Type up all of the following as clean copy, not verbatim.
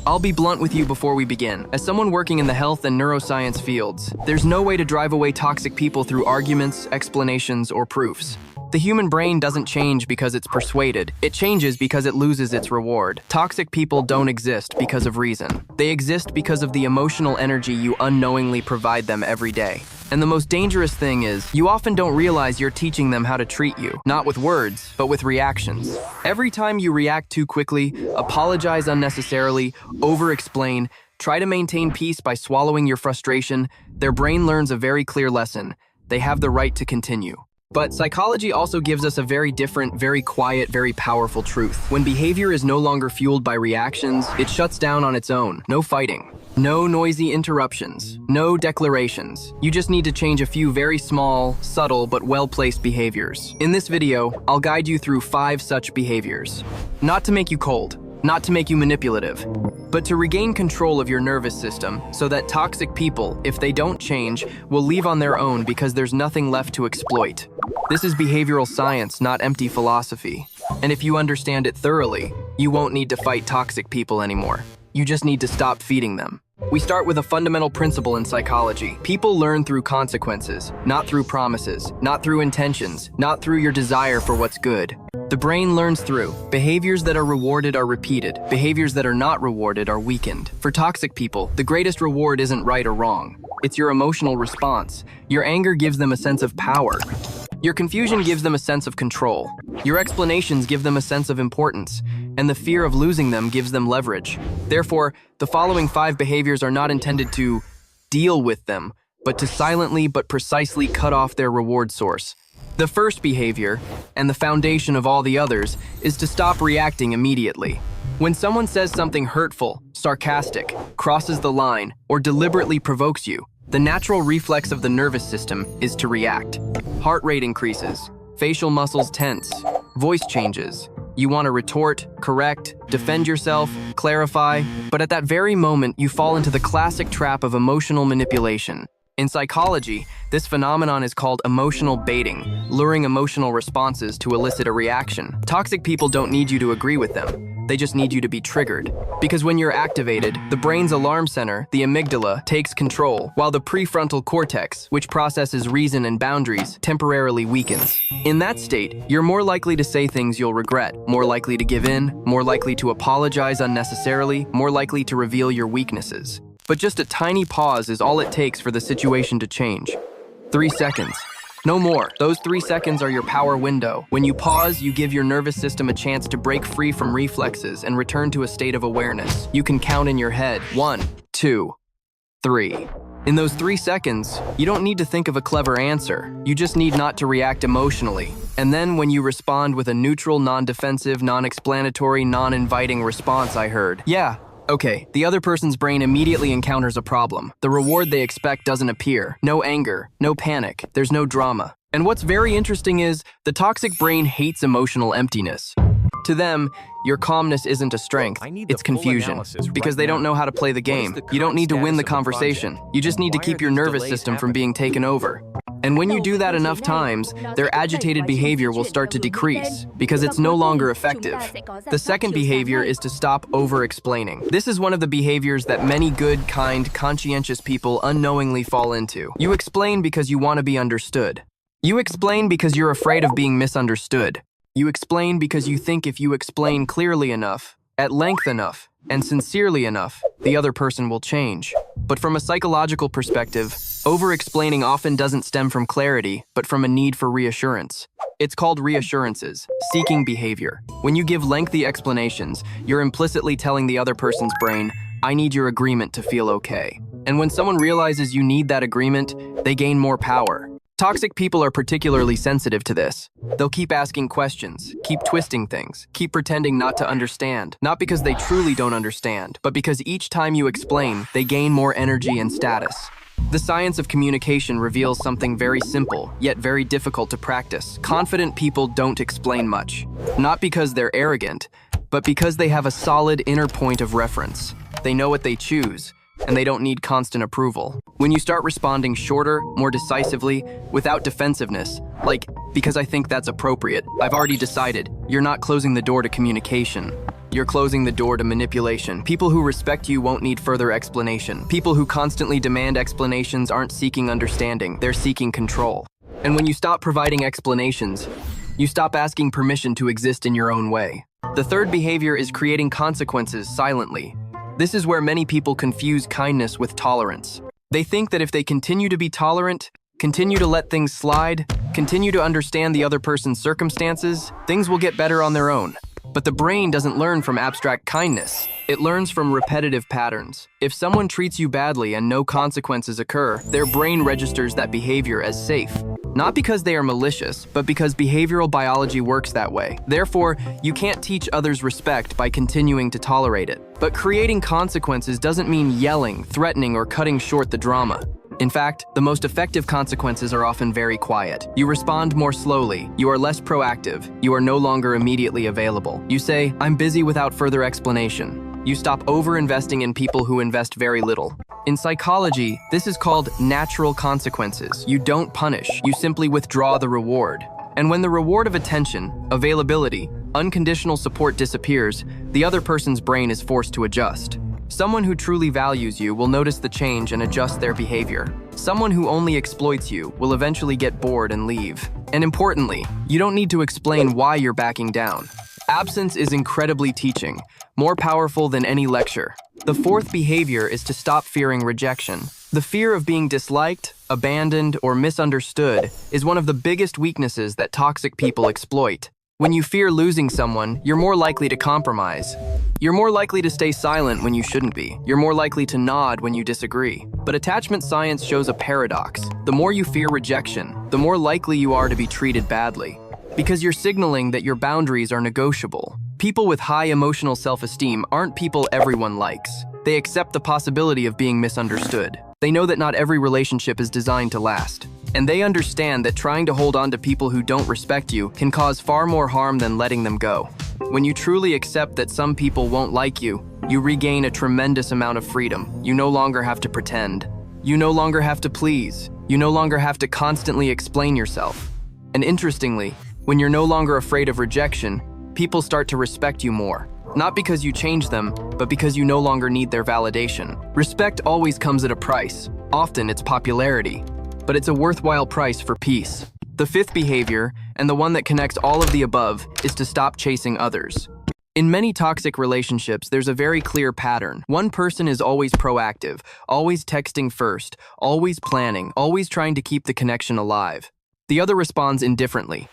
I'll be blunt with you before we begin. As someone working in the health and neuroscience fields, there's no way to drive away toxic people through arguments, explanations, or proofs. The human brain doesn't change because it's persuaded. It changes because it loses its reward. Toxic people don't exist because of reason. They exist because of the emotional energy you unknowingly provide them every day. And the most dangerous thing is, you often don't realize you're teaching them how to treat you, not with words, but with reactions. Every time you react too quickly, apologize unnecessarily, over-explain, try to maintain peace by swallowing your frustration, their brain learns a very clear lesson. They have the right to continue. But psychology also gives us a very different, very quiet, very powerful truth. When behavior is no longer fueled by reactions, it shuts down on its own. No fighting. No noisy interruptions. No declarations. You just need to change a few very small, subtle, but well-placed behaviors. In this video, I'll guide you through 5 such behaviors. Not to make you cold, not to make you manipulative, but to regain control of your nervous system so that toxic people, if they don't change, will leave on their own because there's nothing left to exploit. This is behavioral science, not empty philosophy. And if you understand it thoroughly, you won't need to fight toxic people anymore. You just need to stop feeding them. We start with a fundamental principle in psychology. People learn through consequences, not through promises, not through intentions, not through your desire for what's good. The brain learns through behaviors that are rewarded are repeated, behaviors that are not rewarded are weakened. For toxic people, the greatest reward isn't right or wrong. It's your emotional response. Your anger gives them a sense of power. Your confusion gives them a sense of control. Your explanations give them a sense of importance, and the fear of losing them gives them leverage. Therefore, the following 5 behaviors are not intended to deal with them, but to silently but precisely cut off their reward source. The first behavior, and the foundation of all the others, is to stop reacting immediately. When someone says something hurtful, sarcastic, crosses the line, or deliberately provokes you, the natural reflex of the nervous system is to react. Heart rate increases, facial muscles tense, voice changes. You want to retort, correct, defend yourself, clarify, but at that very moment you fall into the classic trap of emotional manipulation. In psychology, this phenomenon is called emotional baiting, luring emotional responses to elicit a reaction. Toxic people don't need you to agree with them. They just need you to be triggered. Because when you're activated, the brain's alarm center, the amygdala, takes control, while the prefrontal cortex, which processes reason and boundaries, temporarily weakens. In that state, you're more likely to say things you'll regret, more likely to give in, more likely to apologize unnecessarily, more likely to reveal your weaknesses. But just a tiny pause is all it takes for the situation to change. 3 seconds. No more. Those 3 seconds are your power window. When you pause, you give your nervous system a chance to break free from reflexes and return to a state of awareness. You can count in your head. 1, 2, 3. In those 3 seconds, you don't need to think of a clever answer. You just need not to react emotionally. And then when you respond with a neutral, non-defensive, non-explanatory, non-inviting response, I heard, yeah, okay, the other person's brain immediately encounters a problem. The reward they expect doesn't appear. No anger, no panic, there's no drama. And what's very interesting is, the toxic brain hates emotional emptiness. To them, your calmness isn't a strength, it's confusion. Because they don't know how to play the game. You don't need to win the conversation. You just need to keep your nervous system from being taken over. And when you do that enough times, their agitated behavior will start to decrease because it's no longer effective. The second behavior is to stop over-explaining. This is one of the behaviors that many good, kind, conscientious people unknowingly fall into. You explain because you want to be understood. You explain because you're afraid of being misunderstood. You explain because you think if you explain clearly enough, at length enough, and sincerely enough, the other person will change. But from a psychological perspective, over-explaining often doesn't stem from clarity, but from a need for reassurance. It's called reassurances, seeking behavior. When you give lengthy explanations, you're implicitly telling the other person's brain, I need your agreement to feel okay. And when someone realizes you need that agreement, they gain more power. Toxic people are particularly sensitive to this. They'll keep asking questions, keep twisting things, keep pretending not to understand. Not because they truly don't understand, but because each time you explain, they gain more energy and status. The science of communication reveals something very simple, yet very difficult to practice. Confident people don't explain much. Not because they're arrogant, but because they have a solid inner point of reference. They know what they choose, and they don't need constant approval. When you start responding shorter, more decisively, without defensiveness, like, because I think that's appropriate, I've already decided, you're not closing the door to communication. You're closing the door to manipulation. People who respect you won't need further explanation. People who constantly demand explanations aren't seeking understanding, they're seeking control. And when you stop providing explanations, you stop asking permission to exist in your own way. The third behavior is creating consequences silently. This is where many people confuse kindness with tolerance. They think that if they continue to be tolerant, continue to let things slide, continue to understand the other person's circumstances, things will get better on their own. But the brain doesn't learn from abstract kindness. It learns from repetitive patterns. If someone treats you badly and no consequences occur, their brain registers that behavior as safe. Not because they are malicious, but because behavioral biology works that way. Therefore, you can't teach others respect by continuing to tolerate it. But creating consequences doesn't mean yelling, threatening, or cutting short the drama. In fact, the most effective consequences are often very quiet. You respond more slowly, you are less proactive, you are no longer immediately available. You say, "I'm busy," without further explanation. You stop over-investing in people who invest very little. In psychology, this is called natural consequences. You don't punish, you simply withdraw the reward. And when the reward of attention, availability, unconditional support disappears, the other person's brain is forced to adjust. Someone who truly values you will notice the change and adjust their behavior. Someone who only exploits you will eventually get bored and leave. And importantly, you don't need to explain why you're backing down. Absence is incredibly teaching, more powerful than any lecture. The fourth behavior is to stop fearing rejection. The fear of being disliked, abandoned, or misunderstood is one of the biggest weaknesses that toxic people exploit. When you fear losing someone, you're more likely to compromise. You're more likely to stay silent when you shouldn't be. You're more likely to nod when you disagree. But attachment science shows a paradox. The more you fear rejection, the more likely you are to be treated badly. Because you're signaling that your boundaries are negotiable. People with high emotional self-esteem aren't people everyone likes. They accept the possibility of being misunderstood. They know that not every relationship is designed to last. And they understand that trying to hold on to people who don't respect you can cause far more harm than letting them go. When you truly accept that some people won't like you, you regain a tremendous amount of freedom. You no longer have to pretend. You no longer have to please. You no longer have to constantly explain yourself. And interestingly, when you're no longer afraid of rejection, people start to respect you more. Not because you change them, but because you no longer need their validation. Respect always comes at a price. Often it's popularity, but it's a worthwhile price for peace. The fifth behavior, and the one that connects all of the above, is to stop chasing others. In many toxic relationships, there's a very clear pattern. One person is always proactive, always texting first, always planning, always trying to keep the connection alive. The other responds indifferently.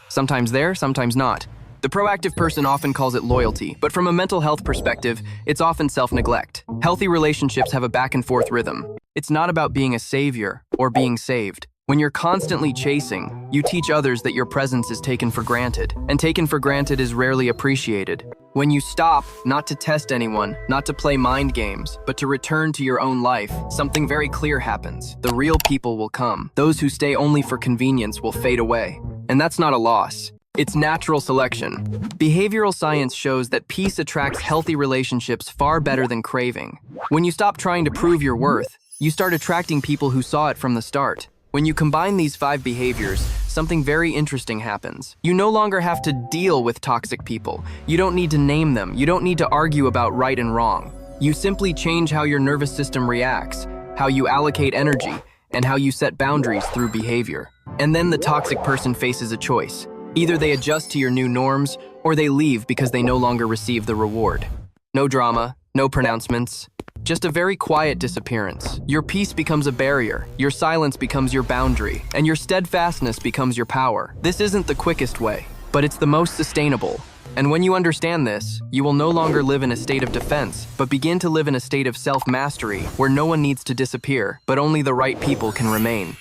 Sometimes there, sometimes not. The proactive person often calls it loyalty, but from a mental health perspective, it's often self-neglect. Healthy relationships have a back-and-forth rhythm. It's not about being a savior or being saved. When you're constantly chasing, you teach others that your presence is taken for granted, and taken for granted is rarely appreciated. When you stop, not to test anyone, not to play mind games, but to return to your own life, something very clear happens. The real people will come. Those who stay only for convenience will fade away. And that's not a loss. It's natural selection. Behavioral science shows that peace attracts healthy relationships far better than craving. When you stop trying to prove your worth, you start attracting people who saw it from the start. When you combine these 5 behaviors, something very interesting happens. You no longer have to deal with toxic people. You don't need to name them. You don't need to argue about right and wrong. You simply change how your nervous system reacts, how you allocate energy, and how you set boundaries through behavior. And then the toxic person faces a choice. Either they adjust to your new norms, or they leave because they no longer receive the reward. No drama, no pronouncements, just a very quiet disappearance. Your peace becomes a barrier, your silence becomes your boundary, and your steadfastness becomes your power. This isn't the quickest way, but it's the most sustainable. And when you understand this, you will no longer live in a state of defense, but begin to live in a state of self-mastery where no one needs to disappear, but only the right people can remain.